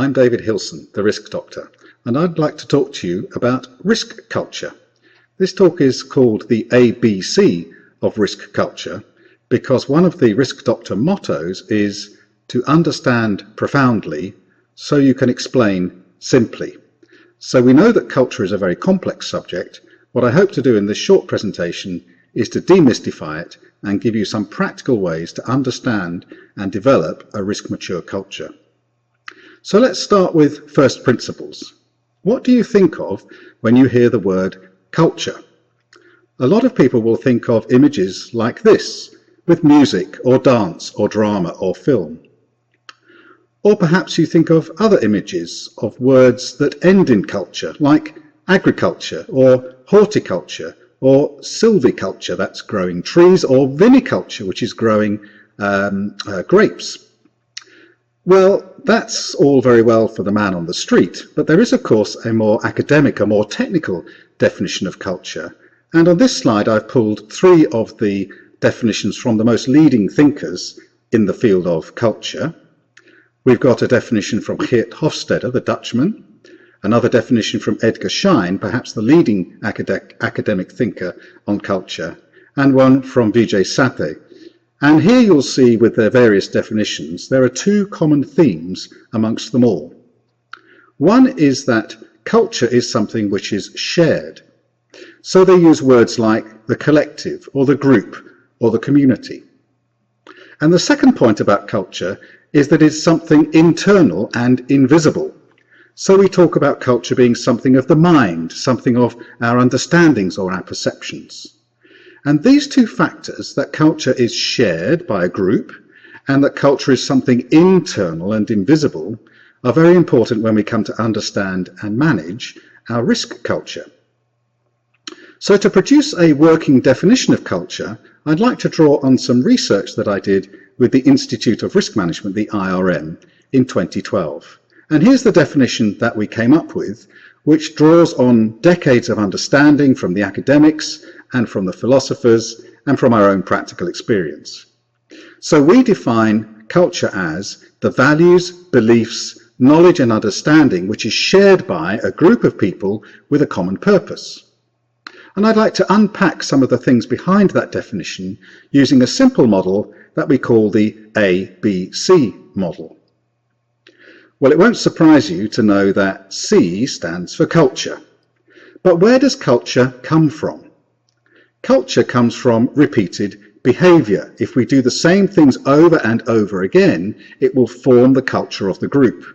I'm David Hillson, the Risk Doctor, and I'd like to talk to you about risk culture. This talk is called the ABC of risk culture because one of the Risk Doctor mottos is to understand profoundly so you can explain simply. So we know that culture is a very complex subject. What I hope to do in this short presentation is to demystify it and give you some practical ways to understand and develop a risk-mature culture. So let's start with first principles. What do you think of when you hear the word culture? A lot of people will think of images like this, with music or dance or drama or film. Or perhaps you think of other images of words that end in culture, like agriculture or horticulture or silviculture, that's growing trees, or viniculture, which is growing grapes. Well, that's all very well for the man on the street, but there is, of course, a more academic, a more technical definition of culture. And on this slide, I've pulled three of the definitions from the most leading thinkers in the field of culture. We've got a definition from Geert Hofstede, the Dutchman, another definition from Edgar Schein, perhaps the leading academic thinker on culture, and one from Vijay Sathe. And here you'll see with their various definitions, there are two common themes amongst them all. One is that culture is something which is shared. So they use words like the collective or the group or the community. And the second point about culture is that it's something internal and invisible. So we talk about culture being something of the mind, something of our understandings or our perceptions. And these two factors, that culture is shared by a group and that culture is something internal and invisible, are very important when we come to understand and manage our risk culture. So to produce a working definition of culture, I'd like to draw on some research that I did with the Institute of Risk Management, the IRM, in 2012. And here's the definition that we came up with, which draws on decades of understanding from the academics and from the philosophers and from our own practical experience. So we define culture as the values, beliefs, knowledge and understanding which is shared by a group of people with a common purpose. And I'd like to unpack some of the things behind that definition using a simple model that we call the ABC model. Well, it won't surprise you to know that C stands for culture. But where does culture come from? Culture comes from repeated behavior. If we do the same things over and over again, it will form the culture of the group.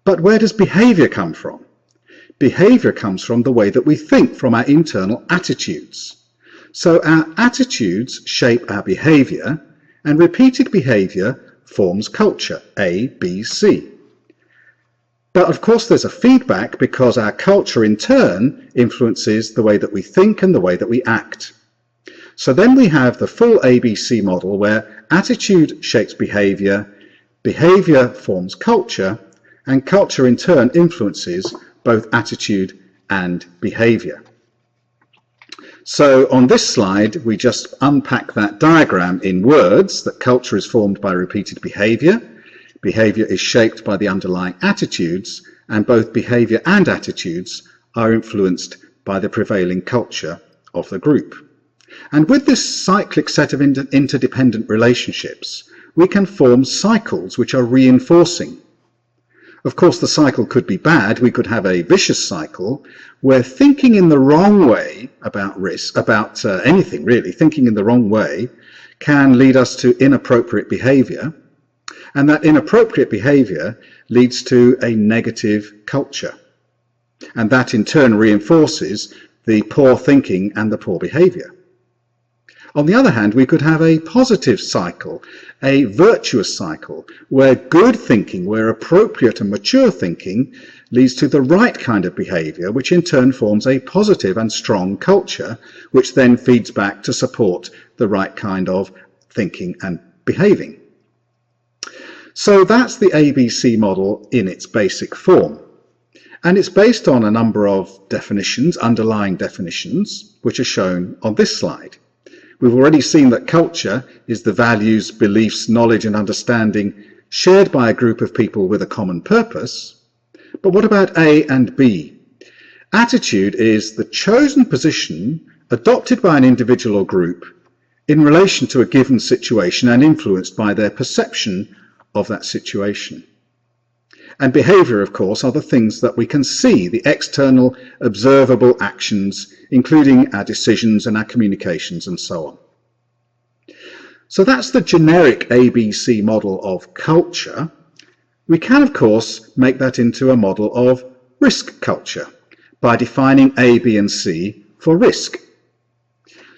But where does behavior come from? Behavior comes from the way that we think, from our internal attitudes. So our attitudes shape our behavior, and repeated behavior forms culture, A, B, C. But of course there's a feedback because our culture in turn influences the way that we think and the way that we act. So then we have the full ABC model where attitude shapes behavior, behavior forms culture, and culture in turn influences both attitude and behavior. So on this slide, we just unpack that diagram in words, that culture is formed by repeated behavior. Behavior is shaped by the underlying attitudes, and both behavior and attitudes are influenced by the prevailing culture of the group. And with this cyclic set of interdependent relationships, we can form cycles which are reinforcing. Of course, the cycle could be bad. We could have a vicious cycle where thinking in the wrong way about risk, about anything really, thinking in the wrong way can lead us to inappropriate behavior. And that inappropriate behavior leads to a negative culture. And that in turn reinforces the poor thinking and the poor behavior. On the other hand, we could have a positive cycle, a virtuous cycle, where good thinking, where appropriate and mature thinking leads to the right kind of behavior, which in turn forms a positive and strong culture, which then feeds back to support the right kind of thinking and behaving. So that's the ABC model in its basic form. And it's based on a number of definitions, underlying definitions, which are shown on this slide. We've already seen that culture is the values, beliefs, knowledge and understanding shared by a group of people with a common purpose. But what about A and B? Attitude is the chosen position adopted by an individual or group in relation to a given situation and influenced by their perception of that situation. And behaviour, of course, are the things that we can see, the external observable actions, including our decisions and our communications and so on. So that's the generic ABC model of culture. We can, of course, make that into a model of risk culture by defining A, B and C for risk.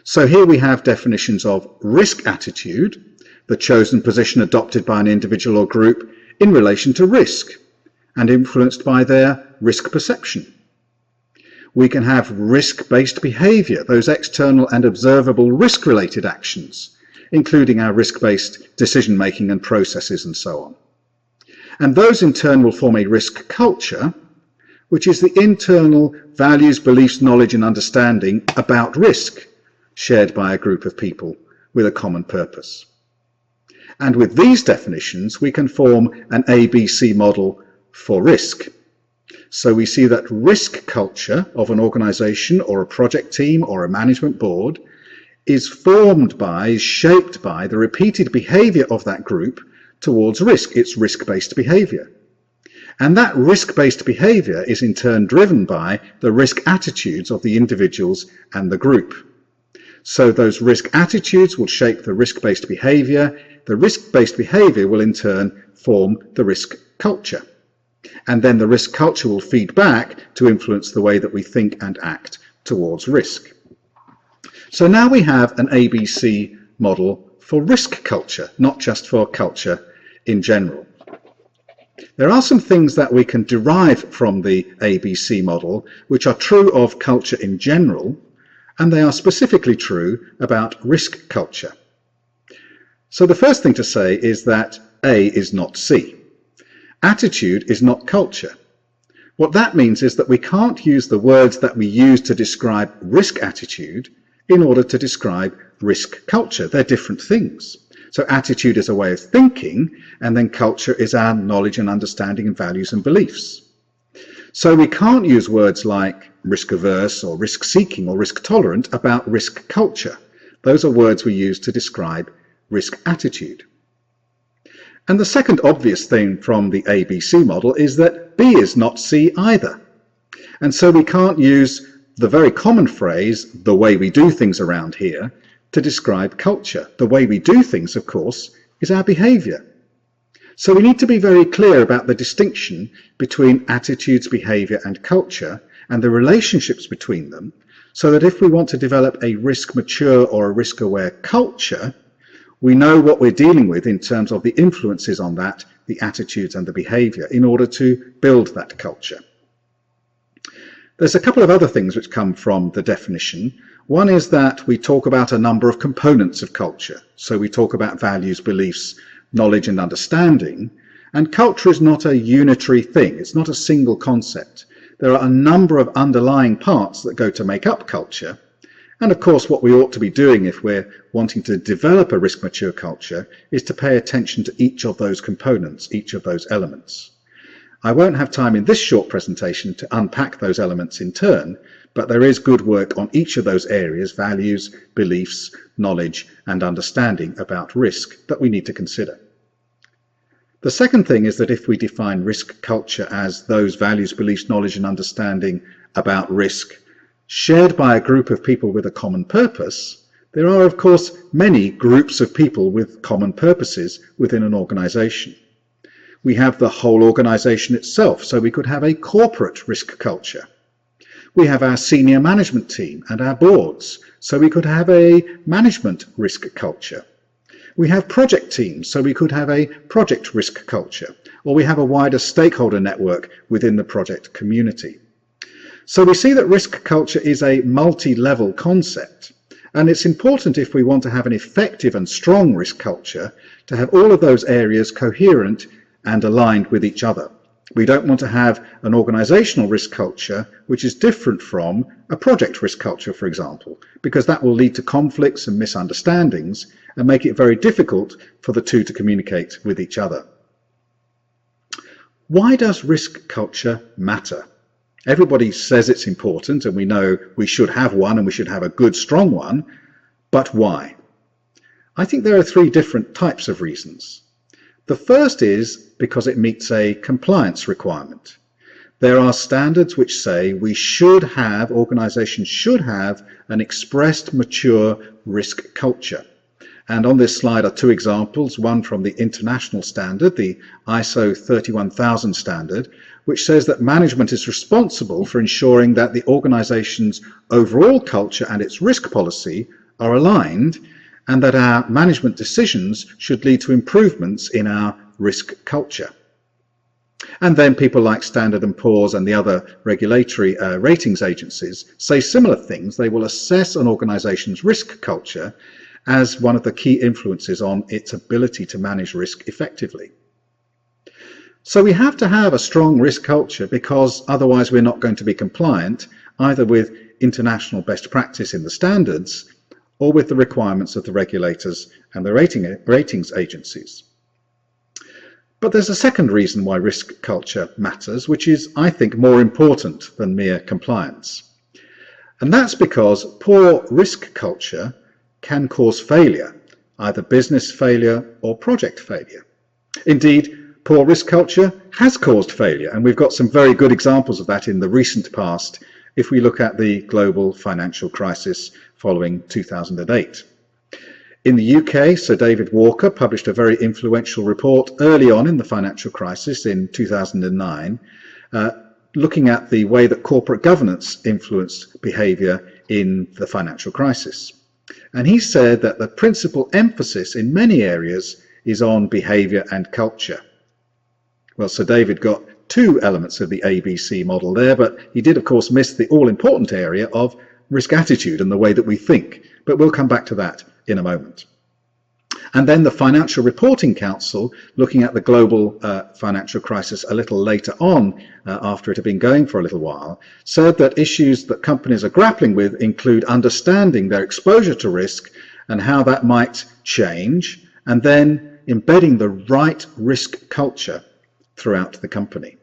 So here we have definitions of risk attitude, the chosen position adopted by an individual or group in relation to risk and influenced by their risk perception. We can have risk-based behaviour, those external and observable risk-related actions, including our risk-based decision-making and processes and so on. And those in turn will form a risk culture, which is the internal values, beliefs, knowledge and understanding about risk, shared by a group of people with a common purpose. And with these definitions, we can form an ABC model for risk. So we see that risk culture of an organisation or a project team or a management board is formed by, is shaped by the repeated behaviour of that group towards risk. It's risk-based behaviour. And that risk-based behaviour is in turn driven by the risk attitudes of the individuals and the group. So those risk attitudes will shape the risk-based behaviour. The risk-based behaviour will in turn form the risk culture. And then the risk culture will feed back to influence the way that we think and act towards risk. So now we have an ABC model for risk culture, not just for culture in general. There are some things that we can derive from the ABC model which are true of culture in general, and they are specifically true about risk culture. So the first thing to say is that A is not C. Attitude is not culture. What that means is that we can't use the words that we use to describe risk attitude in order to describe risk culture. They're different things. So attitude is a way of thinking, and then culture is our knowledge and understanding and values and beliefs. So we can't use words like risk averse or risk seeking or risk tolerant about risk culture. Those are words we use to describe risk attitude. And the second obvious thing from the ABC model is that B is not C either. And so we can't use the very common phrase, the way we do things around here, to describe culture. The way we do things, of course, is our behaviour. So we need to be very clear about the distinction between attitudes, behaviour and culture and the relationships between them, so that if we want to develop a risk-mature or a risk-aware culture, we know what we're dealing with in terms of the influences on that, the attitudes and the behaviour, in order to build that culture. There's a couple of other things which come from the definition. One is that we talk about a number of components of culture. So we talk about values, beliefs, knowledge and understanding. And culture is not a unitary thing. It's not a single concept. There are a number of underlying parts that go to make up culture. And of course, what we ought to be doing if we're wanting to develop a risk-mature culture is to pay attention to each of those components, each of those elements. I won't have time in this short presentation to unpack those elements in turn, but there is good work on each of those areas, values, beliefs, knowledge and understanding about risk that we need to consider. The second thing is that if we define risk culture as those values, beliefs, knowledge and understanding about risk shared by a group of people with a common purpose, there are of course many groups of people with common purposes within an organisation. We have the whole organisation itself, so we could have a corporate risk culture. We have our senior management team and our boards, so we could have a management risk culture. We have project teams, so we could have a project risk culture, or we have a wider stakeholder network within the project community. So we see that risk culture is a multi-level concept, and it's important if we want to have an effective and strong risk culture to have all of those areas coherent and aligned with each other. We don't want to have an organisational risk culture which is different from a project risk culture, for example, because that will lead to conflicts and misunderstandings and make it very difficult for the two to communicate with each other. Why does risk culture matter? Everybody says it's important, and we know we should have one, and we should have a good, strong one, but why? I think there are three different types of reasons. The first is because it meets a compliance requirement. There are standards which say we should have, organizations should have, an expressed, mature risk culture. And on this slide are two examples, one from the international standard, the ISO 31000 standard, which says that management is responsible for ensuring that the organization's overall culture and its risk policy are aligned, and that our management decisions should lead to improvements in our risk culture. And then people like Standard & Poor's and the other regulatory ratings agencies say similar things. They will assess an organization's risk culture as one of the key influences on its ability to manage risk effectively. So we have to have a strong risk culture, because otherwise we're not going to be compliant either with international best practice in the standards or with the requirements of the regulators and the ratings agencies. But there's a second reason why risk culture matters, which is, I think, more important than mere compliance. And that's because poor risk culture can cause failure, either business failure or project failure. Indeed, poor risk culture has caused failure, and we've got some very good examples of that in the recent past if we look at the global financial crisis following 2008. In the UK, Sir David Walker published a very influential report early on in the financial crisis in 2009, looking at the way that corporate governance influenced behaviour in the financial crisis. And he said that the principal emphasis in many areas is on behaviour and culture. Well, Sir David got two elements of the ABC model there, but he did, of course, miss the all-important area of risk attitude and the way that we think. But we'll come back to that in a moment. And then the Financial Reporting Council, looking at the global financial crisis a little later on, after it had been going for a little while, said that issues that companies are grappling with include understanding their exposure to risk and how that might change, and then embedding the right risk culture throughout the company.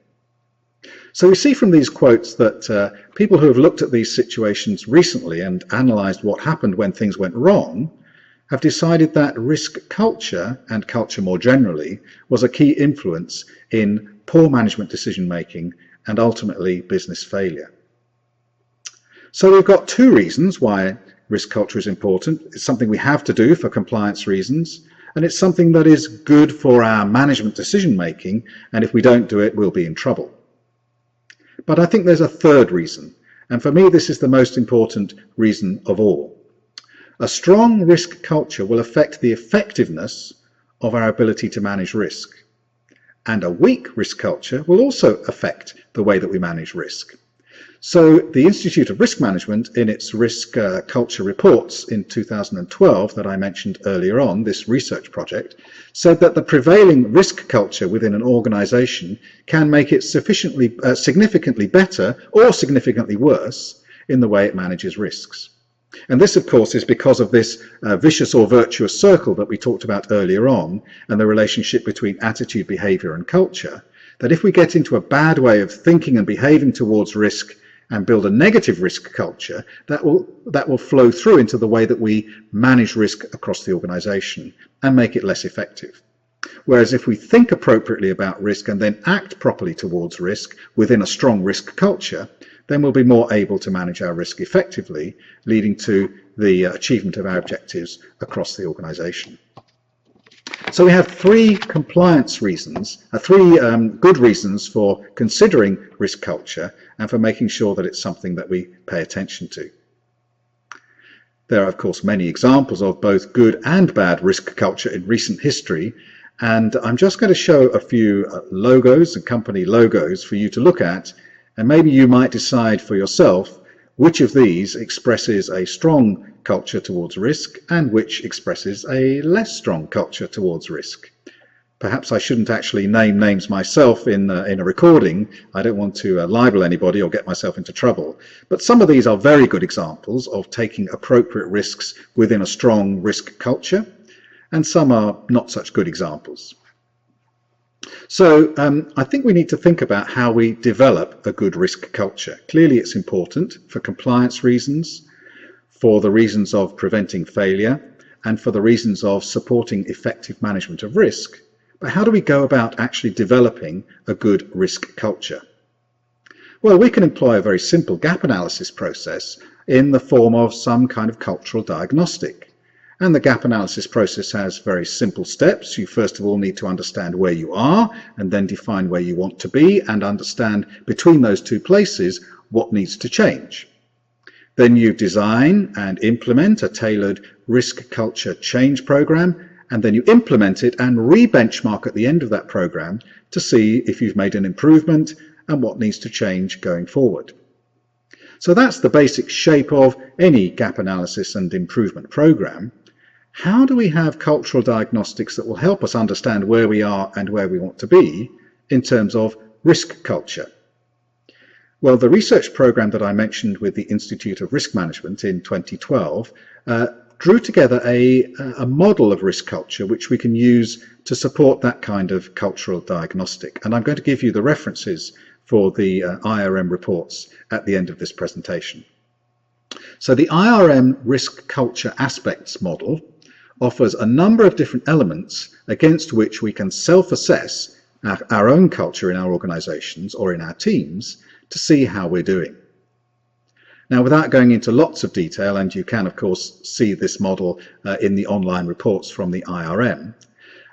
So we see from these quotes that people who have looked at these situations recently and analysed what happened when things went wrong have decided that risk culture, and culture more generally, was a key influence in poor management decision making and ultimately business failure. So we've got two reasons why risk culture is important. It's something we have to do for compliance reasons, and it's something that is good for our management decision making, and if we don't do it, we'll be in trouble. But I think there's a third reason, and for me this is the most important reason of all. A strong risk culture will affect the effectiveness of our ability to manage risk, and a weak risk culture will also affect the way that we manage risk. So the Institute of Risk Management, in its risk culture reports in 2012 that I mentioned earlier on, this research project, said that the prevailing risk culture within an organisation can make it significantly better or significantly worse in the way it manages risks. And this, of course, is because of this vicious or virtuous circle that we talked about earlier on, and the relationship between attitude, behaviour and culture, that if we get into a bad way of thinking and behaving towards risk and build a negative risk culture, that will flow through into the way that we manage risk across the organisation and make it less effective. Whereas if we think appropriately about risk and then act properly towards risk within a strong risk culture, then we'll be more able to manage our risk effectively, leading to the achievement of our objectives across the organisation. So we have three compliance reasons, three good reasons for considering risk culture and for making sure that it's something that we pay attention to. There are, of course, many examples of both good and bad risk culture in recent history, and I'm just going to show a few logos and company logos for you to look at, and maybe you might decide for yourself which of these expresses a strong culture towards risk and which expresses a less strong culture towards risk. Perhaps I shouldn't actually name names myself in a recording. I don't want to libel anybody or get myself into trouble. But some of these are very good examples of taking appropriate risks within a strong risk culture, and some are not such good examples. So I think we need to think about how we develop a good risk culture. Clearly it's important for compliance reasons, for the reasons of preventing failure, and for the reasons of supporting effective management of risk. But how do we go about actually developing a good risk culture? Well, we can employ a very simple gap analysis process in the form of some kind of cultural diagnostic. And the gap analysis process has very simple steps. You first of all need to understand where you are and then define where you want to be and understand between those two places what needs to change. Then you design and implement a tailored risk culture change program, and then you implement it and re-benchmark at the end of that program to see if you've made an improvement and what needs to change going forward. So that's the basic shape of any gap analysis and improvement program. How do we have cultural diagnostics that will help us understand where we are and where we want to be in terms of risk culture? Well, the research program that I mentioned with the Institute of Risk Management in 2012 drew together a model of risk culture which we can use to support that kind of cultural diagnostic. And I'm going to give you the references for the IRM reports at the end of this presentation. So the IRM risk culture aspects model offers a number of different elements against which we can self-assess our own culture in our organizations or in our teams to see how we're doing. Now, without going into lots of detail, and you can of course see this model in the online reports from the IRM,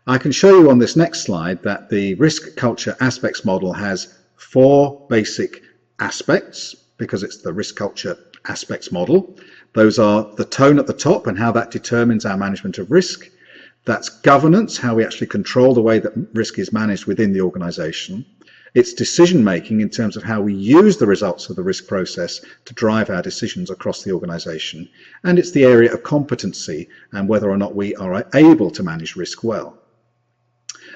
I can show you on this next slide that the risk culture aspects model has 4 basic aspects, because it's the risk culture aspects model. Those are the tone at the top and how that determines our management of risk. That's governance, how we actually control the way that risk is managed within the organization. It's decision making in terms of how we use the results of the risk process to drive our decisions across the organization. And it's the area of competency and whether or not we are able to manage risk well.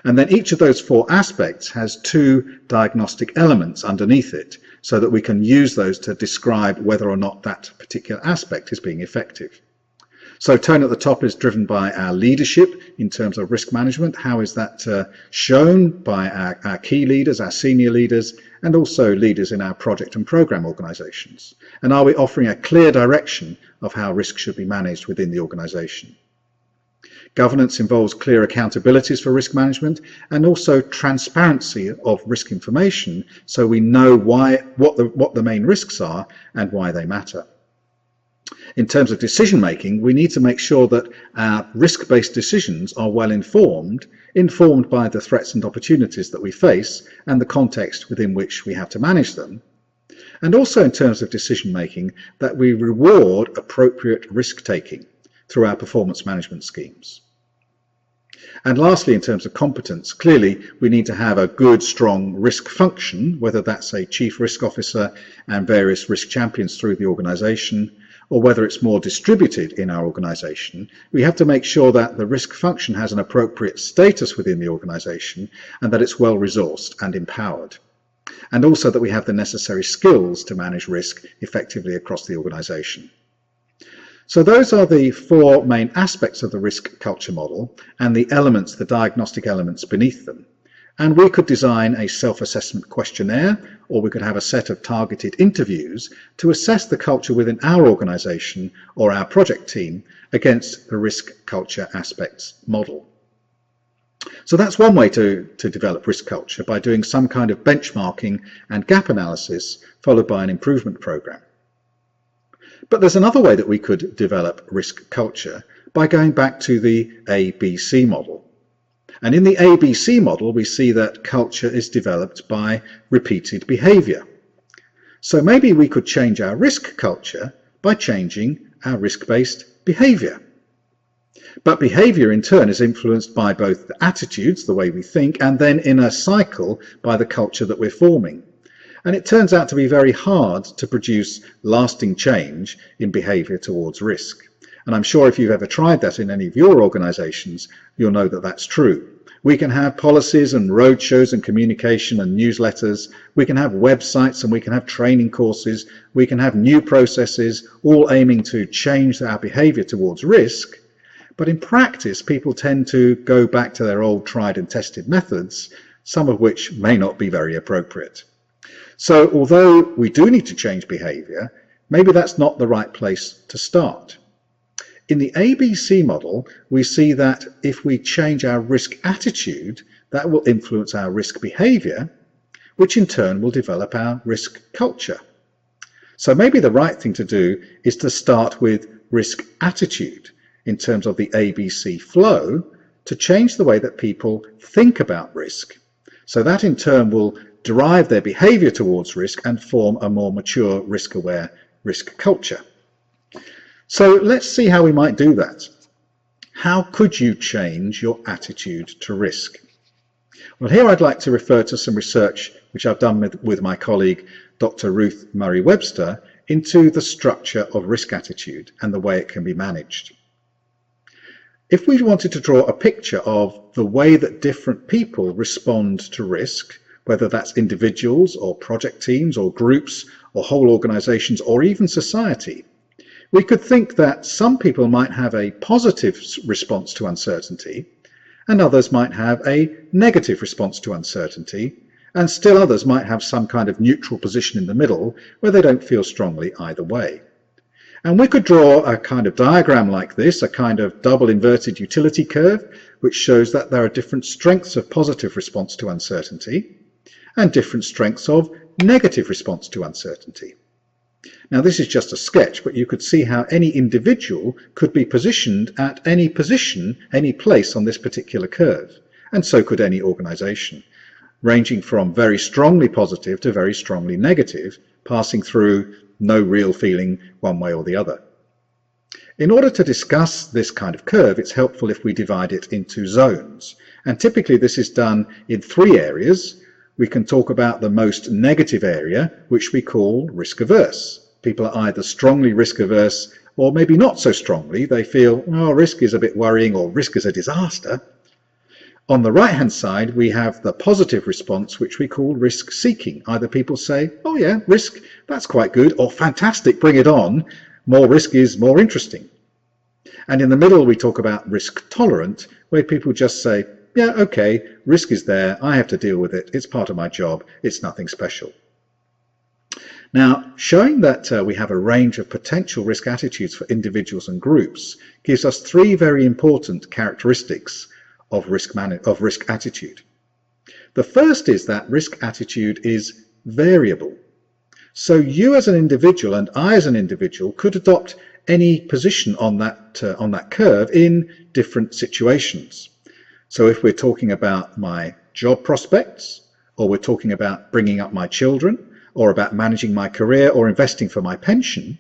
And then each of those 4 aspects has 2 diagnostic elements underneath it, so that we can use those to describe whether or not that particular aspect is being effective. So tone at the top is driven by our leadership in terms of risk management. How is that shown by our key leaders, our senior leaders, and also leaders in our project and program organizations? And are we offering a clear direction of how risk should be managed within the organization? Governance involves clear accountabilities for risk management and also transparency of risk information, so we know what the main risks are and why they matter. In terms of decision making, we need to make sure that our risk-based decisions are well informed by the threats and opportunities that we face and the context within which we have to manage them. And also in terms of decision making, that we reward appropriate risk taking through our performance management schemes. And lastly, in terms of competence, clearly we need to have a good, strong risk function, whether that's a chief risk officer and various risk champions through the organization, or whether it's more distributed in our organization. We have to make sure that the risk function has an appropriate status within the organization and that it's well resourced and empowered. And also that we have the necessary skills to manage risk effectively across the organization. So those are the 4 main aspects of the risk culture model and the elements, the diagnostic elements beneath them. And we could design a self-assessment questionnaire, or we could have a set of targeted interviews to assess the culture within our organization or our project team against the risk culture aspects model. So that's one way to develop risk culture, by doing some kind of benchmarking and gap analysis followed by an improvement program. But there's another way that we could develop risk culture, by going back to the ABC model. And in the ABC model, we see that culture is developed by repeated behavior. So maybe we could change our risk culture by changing our risk-based behavior. But behavior in turn is influenced by both the attitudes, the way we think, and then in a cycle by the culture that we're forming. And it turns out to be very hard to produce lasting change in behavior towards risk. And I'm sure if you've ever tried that in any of your organizations, you'll know that that's true. We can have policies and roadshows and communication and newsletters. We can have websites and we can have training courses. We can have new processes, all aiming to change our behavior towards risk. But in practice, people tend to go back to their old tried and tested methods some of which may not be very appropriate. So although we do need to change behaviour, maybe that's not the right place to start. In the ABC model, we see that if we change our risk attitude, that will influence our risk behaviour, which in turn will develop our risk culture. So maybe the right thing to do is to start with risk attitude in terms of the ABC flow to change the way that people think about risk. So that in turn will derive their behaviour towards risk and form a more mature, risk-aware risk culture. So let's see how we might do that. How could you change your attitude to risk? Well, here I'd like to refer to some research which I've done with my colleague Dr. Ruth Murray Webster into the structure of risk attitude and the way it can be managed. If we wanted to draw a picture of the way that different people respond to risk, whether that's individuals or project teams or groups or whole organisations or even society, we could think that some people might have a positive response to uncertainty and others might have a negative response to uncertainty, and still others might have some kind of neutral position in the middle where they don't feel strongly either way. And we could draw a kind of diagram like this, a kind of double inverted utility curve, which shows that there are different strengths of positive response to uncertainty and different strengths of negative response to uncertainty. Now this is just a sketch, but you could see how any individual could be positioned at any position, any place on this particular curve, and so could any organisation, ranging from very strongly positive to very strongly negative, passing through no real feeling one way or the other. In order to discuss this kind of curve, it's helpful if we divide it into zones, and typically this is done in 3 areas. We can talk about the most negative area, which we call risk averse. People are either strongly risk averse or maybe not so strongly. They feel, oh, risk is a bit worrying or risk is a disaster. On the right hand side, we have the positive response, which we call risk seeking. Either people say, oh yeah, risk, that's quite good, or fantastic, bring it on. More risk is more interesting. And in the middle, we talk about risk tolerant, where people just say, yeah, okay, risk is there, I have to deal with it, it's part of my job, it's nothing special. Now, showing that we have a range of potential risk attitudes for individuals and groups gives us 3 very important characteristics of risk attitude. The first is that risk attitude is variable. So you as an individual and I as an individual could adopt any position on that curve in different situations. So if we're talking about my job prospects, or we're talking about bringing up my children, or about managing my career or investing for my pension,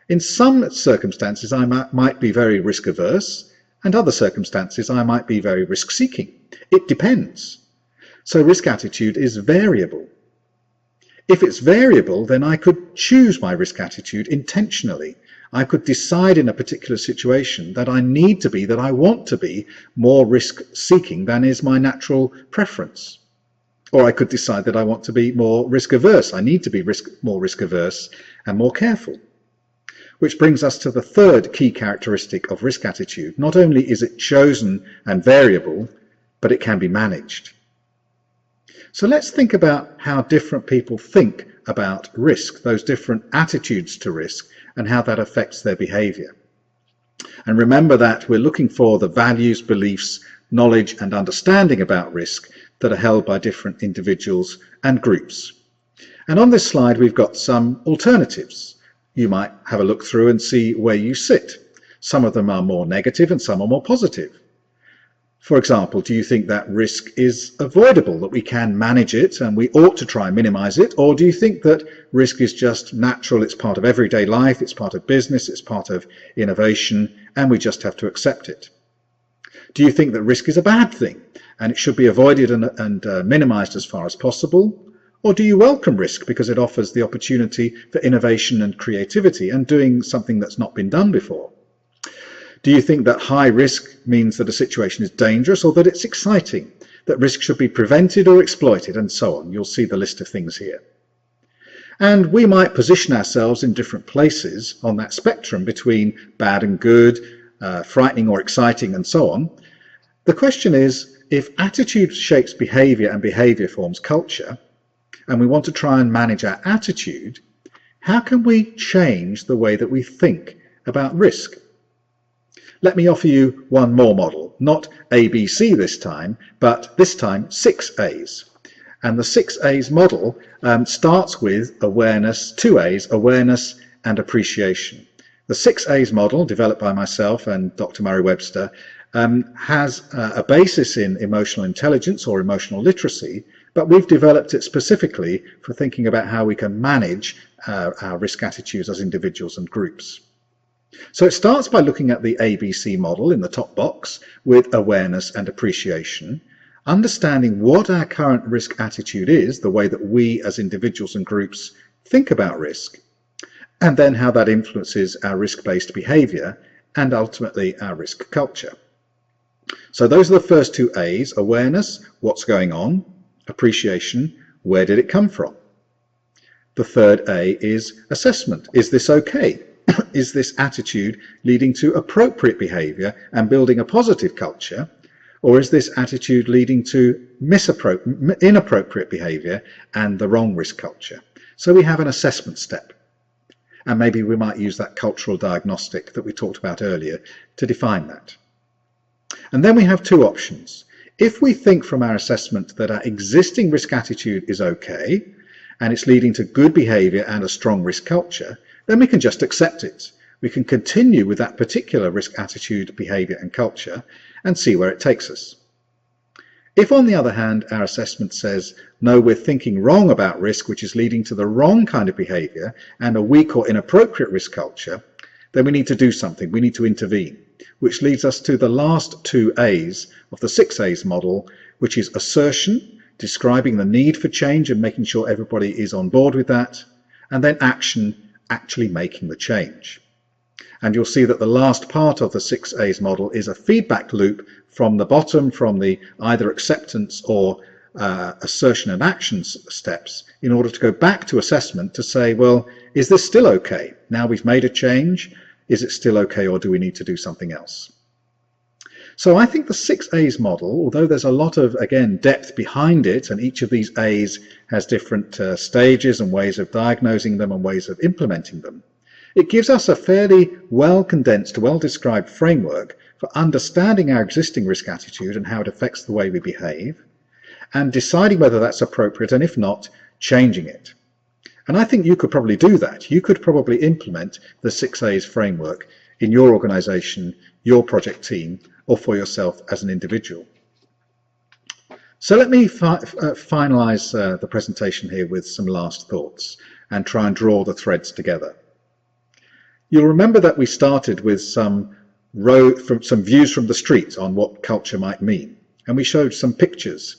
in some circumstances I might be very risk averse, and other circumstances I might be very risk seeking. It depends. So risk attitude is variable. If it's variable, then I could choose my risk attitude intentionally. I could decide in a particular situation that I need to be, that I want to be more risk seeking than is my natural preference. Or I could decide that I want to be more risk averse. I need to be more risk averse and more careful. Which brings us to the third key characteristic of risk attitude. Not only is it chosen and variable, but it can be managed. So let's think about how different people think about risk, those different attitudes to risk, and how that affects their behaviour. And remember that we're looking for the values, beliefs, knowledge and understanding about risk that are held by different individuals and groups. And on this slide we've got some alternatives. You might have a look through and see where you sit. Some of them are more negative and some are more positive. For example, do you think that risk is avoidable, that we can manage it and we ought to try and minimize it? Or do you think that risk is just natural, it's part of everyday life, it's part of business, it's part of innovation, and we just have to accept it? Do you think that risk is a bad thing and it should be avoided and minimized as far as possible? Or do you welcome risk because it offers the opportunity for innovation and creativity and doing something that's not been done before? Do you think that high risk means that a situation is dangerous or that it's exciting, that risk should be prevented or exploited, and so on? You'll see the list of things here. And we might position ourselves in different places on that spectrum between bad and good, frightening or exciting, and so on. The question is, if attitude shapes behavior and behavior forms culture, and we want to try and manage our attitude, how can we change the way that we think about risk? Let me offer you one more model, not ABC this time, but this time 6 A's. And the 6 A's model starts with awareness, 2 A's, awareness and appreciation. The 6 A's model, developed by myself and Dr. Murray Webster, has a basis in emotional intelligence or emotional literacy, but we've developed it specifically for thinking about how we can manage our risk attitudes as individuals and groups. So it starts by looking at the ABC model in the top box with awareness and appreciation, understanding what our current risk attitude is, the way that we as individuals and groups think about risk, and then how that influences our risk-based behavior and ultimately our risk culture. So those are the first 2 A's, awareness, what's going on, appreciation, where did it come from? The third A is assessment. Is this okay? Is this attitude leading to appropriate behavior and building a positive culture? Or is this attitude leading to inappropriate behavior and the wrong risk culture? So we have an assessment step. And maybe we might use that cultural diagnostic that we talked about earlier to define that. And then we have 2 options. If we think from our assessment that our existing risk attitude is okay, and it's leading to good behavior and a strong risk culture, then we can just accept it. We can continue with that particular risk attitude, behavior and culture and see where it takes us. If on the other hand our assessment says, no, we're thinking wrong about risk, which is leading to the wrong kind of behavior and a weak or inappropriate risk culture, then we need to do something, we need to intervene, which leads us to the last 2 A's of the 6 A's model, which is assertion, describing the need for change and making sure everybody is on board with that, and then action, actually making the change. And you'll see that the last part of the 6 A's model is a feedback loop from the bottom, from the either acceptance or assertion and actions steps, in order to go back to assessment to say, well, is this still okay? Now we've made a change, is it still okay, or do we need to do something else? So I think the 6 A's model, although there's a lot of, again, depth behind it, and each of these A's has different stages and ways of diagnosing them and ways of implementing them, it gives us a fairly well-condensed, well-described framework for understanding our existing risk attitude and how it affects the way we behave, and deciding whether that's appropriate, and if not, changing it. And I think you could probably do that. You could probably implement the 6 A's framework in your organization, your project team, or for yourself as an individual. So let me finalize the presentation here with some last thoughts and try and draw the threads together. You'll remember that we started with some views from the street on what culture might mean, and we showed some pictures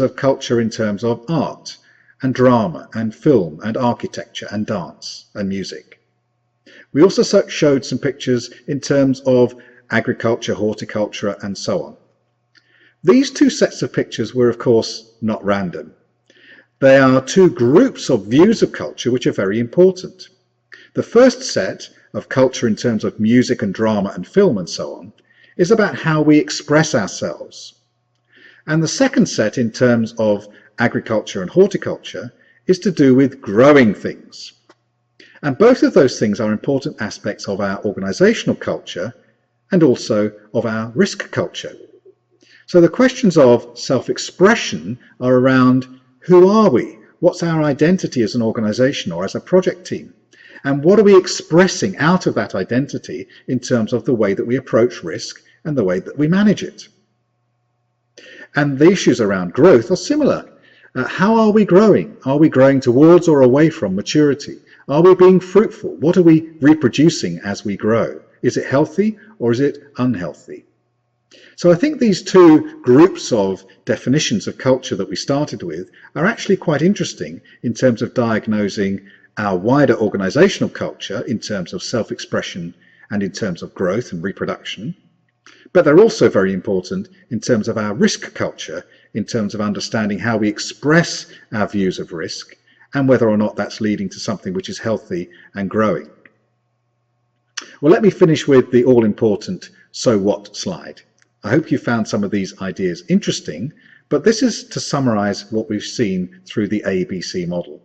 of culture in terms of art and drama and film and architecture and dance and music. We also showed some pictures in terms of agriculture, horticulture, and so on. These 2 sets of pictures were, of course, not random. They are 2 groups of views of culture which are very important. The first set of culture in terms of music and drama and film and so on is about how we express ourselves. And the second set in terms of agriculture and horticulture is to do with growing things. And both of those things are important aspects of our organizational culture and also of our risk culture. So the questions of self-expression are around who are we? What's our identity as an organization or as a project team? And what are we expressing out of that identity in terms of the way that we approach risk and the way that we manage it? And the issues around growth are similar. How are we growing? Are we growing towards or away from maturity? Are we being fruitful? What are we reproducing as we grow? Is it healthy or is it unhealthy? So I think these 2 groups of definitions of culture that we started with are actually quite interesting in terms of diagnosing our wider organizational culture in terms of self-expression and in terms of growth and reproduction. But they're also very important in terms of our risk culture, in terms of understanding how we express our views of risk and whether or not that's leading to something which is healthy and growing. Well, let me finish with the all-important so what slide. I hope you found some of these ideas interesting, but this is to summarize what we've seen through the ABC model.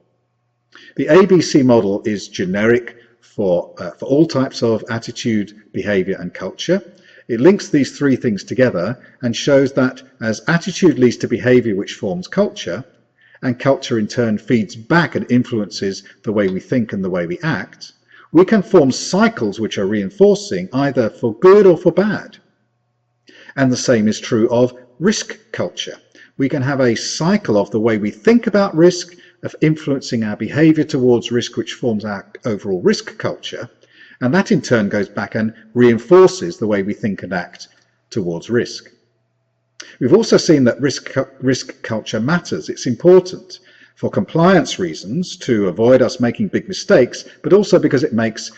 The ABC model is generic for all types of attitude, behavior, and culture. It links these three things together and shows that as attitude leads to behavior which forms culture, and culture in turn feeds back and influences the way we think and the way we act, we can form cycles which are reinforcing either for good or for bad. And the same is true of risk culture. We can have a cycle of the way we think about risk, of influencing our behavior towards risk, which forms our overall risk culture, and that in turn goes back and reinforces the way we think and act towards risk. We've also seen that risk culture matters. It's important for compliance reasons to avoid us making big mistakes, but also because it makes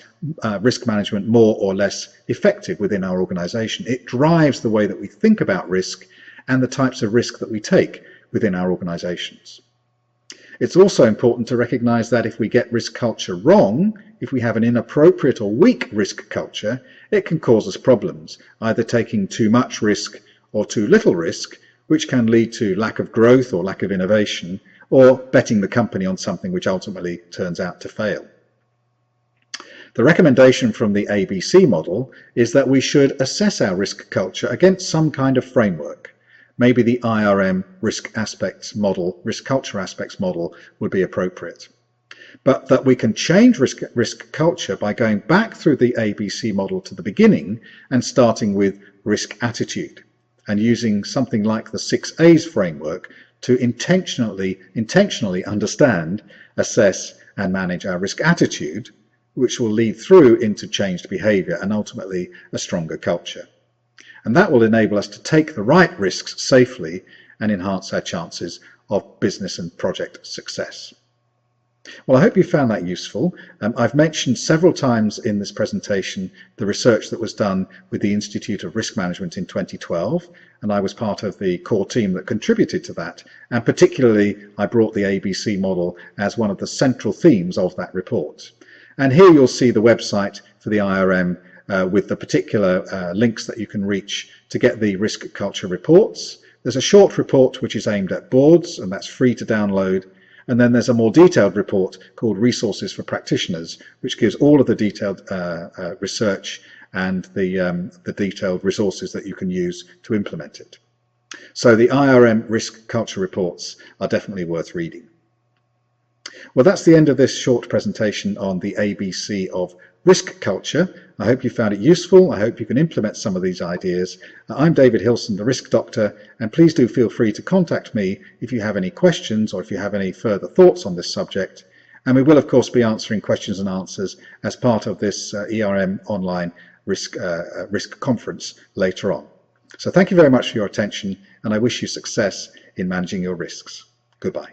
risk management more or less effective within our organization. It drives the way that we think about risk and the types of risk that we take within our organizations. It's also important to recognize that if we get risk culture wrong, if we have an inappropriate or weak risk culture, it can cause us problems, either taking too much risk or too little risk, which can lead to lack of growth or lack of innovation, or betting the company on something which ultimately turns out to fail. The recommendation from the ABC model is that we should assess our risk culture against some kind of framework. Maybe the IRM risk culture aspects model would be appropriate. But that we can change risk culture by going back through the ABC model to the beginning and starting with risk attitude and using something like the 6 A's framework to intentionally understand, assess and manage our risk attitude, which will lead through into changed behavior and ultimately a stronger culture. And that will enable us to take the right risks safely and enhance our chances of business and project success. Well, I hope you found that useful. I've mentioned several times in this presentation the research that was done with the Institute of Risk Management in 2012, and I was part of the core team that contributed to that, and particularly I brought the ABC model as one of the central themes of that report. And here you'll see the website for the IRM with the particular links that you can reach to get the risk culture reports. There's a short report which is aimed at boards, and that's free to download. And then there's a more detailed report called Resources for Practitioners, which gives all of the detailed research and the detailed resources that you can use to implement it. So the IRM risk culture reports are definitely worth reading. Well, that's the end of this short presentation on the ABC of risk culture. I hope you found it useful. I hope you can implement some of these ideas. I'm David Hillson, the Risk Doctor, and please do feel free to contact me if you have any questions or if you have any further thoughts on this subject. And we will, of course, be answering questions and answers as part of this ERM online risk conference later on. So thank you very much for your attention, and I wish you success in managing your risks. Goodbye.